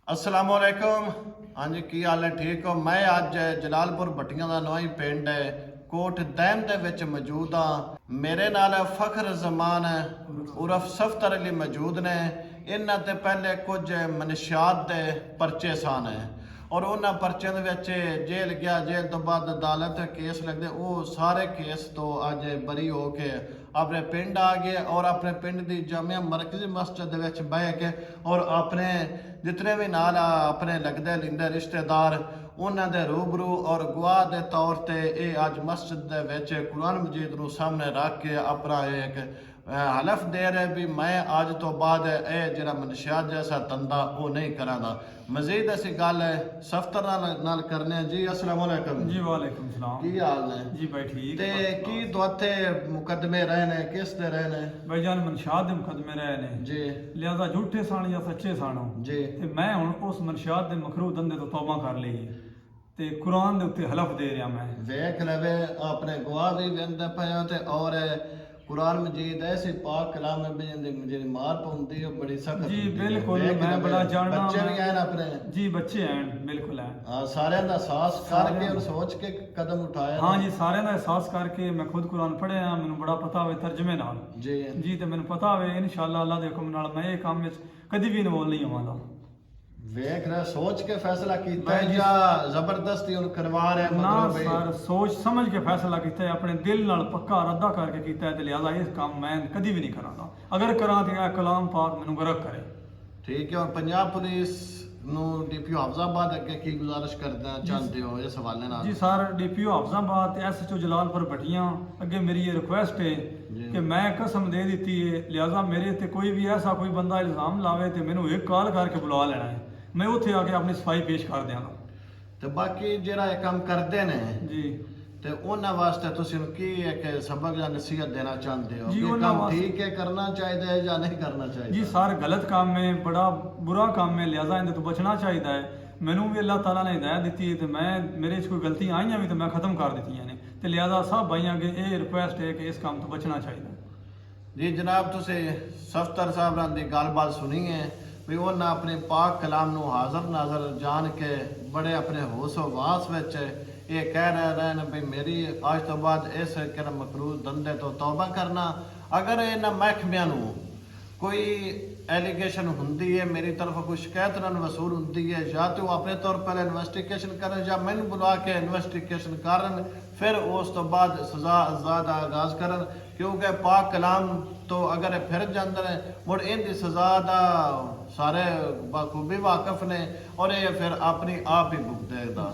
अस्सलाम वालेकुम। हाँ जी, की हाल है? ठीक हो? मैं अज जलालपुर भट्टियां का नवा ही पिंड है कोट दैम दे विच मौजूद हाँ। मेरे नाल फखर जमान उर्फ सफ्तर अली मौजूद ने। इन्हां ते पहले कुछ मनशियात दे परचे सन और उन्होंने परचों दे विच जेल गया, जेल तो बाद अदालत केस लगते, वो सारे केस तो अज बरी हो के अपने पिंड आ गए और अपने पिंड की जामिया मरकजी मस्जिद दे विच बह के और अपने जितने भी नाल अपने लगते लिंदे रिश्तेदार उन्होंने दे रूबरू और गवाह के तौर पर ये अज मस्जिद दे विच कुरान मजीद नूं सामने रख के अपना एक हलफ दे रहे भी मैं अज तो बाद ये जिहड़ा मनशियात जैसा धंधा वो नहीं करांगा। मजीद असी गल सफ्तर नाल करने। जी अस्सलाम वालेकुम। जी वालेकुम सलाम। की हाल ने? जी भाई ठीक। ते की दुआते मुकदमे रहे ने, किस दे रहे ने? भाईजान मनशात दे मुकदमे रहे ने जी लिहाजा झूठे सन या सच्चे सन जी ते मैं हुण उस मनशात दे मखरू धंधे तो तौबा कर ली ते कुरान दे उत्ते हलफ दे रहा मैं। वेख लवे अपने गवाह भी वेंदे पे ते और कुरान मजीद ऐसी पाक कलाम में भी जिंदी मार पौंदी है बड़ी सख्त। जी बिल्कुल मैं बड़ा जानना। बच्चे भी हैं अपने? जी बच्चे हैं बिल्कुल हैं। हाँ, सारे दा एहसास करके और सोच के कदम उठाया। हाँ जी सारे का एहसास करके मैं खुद कुरान पढ़िया, मैनू बड़ा पता होवे तर्जमे नाल जी जी ते मैनू पता होवे इंशाअल्लाह अल्लाह दे हुक्म नाल मैं ये काम विच कदी भी इन्वॉल्व नहीं होवांगा। वेख रहा सोच के फैसला कीता है या जबरदस्ती उन करवा रहे? ना मतलब सर सोच समझ के फैसला किया है, अपने दिल नाल पक्का इरादा करके किया है, तो लिहाजा ये काम मैं कभी भी नहीं करांगा। अगर करा तो यह कलाम पाक मैनू गरक करे। ठीक है। और पंजाब पुलिस नू डीपीओ हफजाबाद अगे की गुजारिश करना चाहते हो इस हवाले नाल? जी सर डीपीओ हफजाबाद SHO जलालपुर भट्टियां अगे मेरी ये रिक्वेस्ट है कि मैं कसम दे दी है, लिहाजा मेरे ते कोई भी ऐसा कोई बंदा इल्जाम लावे तो मैनू एक कॉल करके बुला लेना है, मैं उत्थे आके अपनी सफाई पेश कर देंगा। तो बाकी जिहड़ा ये काम करते ने जी ते उन्हां वास्ते तुसीं की एक सबक या नसीहत देना चाहते हो जी, कि उन्हां काम वास्ते- ठीक है करना चाहिए या नहीं करना चाहिए? जी सर गलत काम में बड़ा बुरा काम में लिहाजा इन्हें तो बचना चाहिए है। मैनू भी अल्लाह ताला ने हिदायत दी है तो मैं मेरे कोई गलतियाँ आईयां भी तो मैं ख़त्म कर दी ने, तो लिहाजा सब भाइयों अगे ये रिक्वेस्ट है कि इस काम तो बचना चाहिए। जी जनाब, तुसी सफ्तर साहब की गलबात सुनी है भी उन्हें अपने पाक कलाम नू हाज़र नाज़र जान के बड़े अपने होश वास विच ये कह रहे हैं भी मेरी आज तो बाद इस मकरूज धंधे तो तौबा करना। अगर इन्हां महकमियां नू कोई एलीगेशन होंदी है, मेरी तरफ कोई शिकायत उन्होंने वसूल होंदी है, या तो अपने तौर पर इन्वेस्टिगेशन करें या मैनू बुला के इन्वेस्टिगेशन करन, फिर उस तो बाद सजा अजा का आगाज करन, क्योंकि पाक कलाम तो अगर फिर जाते हैं मुड़ इनकी सजा का सारे बखूबी वाकफ ने और ये फिर अपनी आप ही भुगतेगा।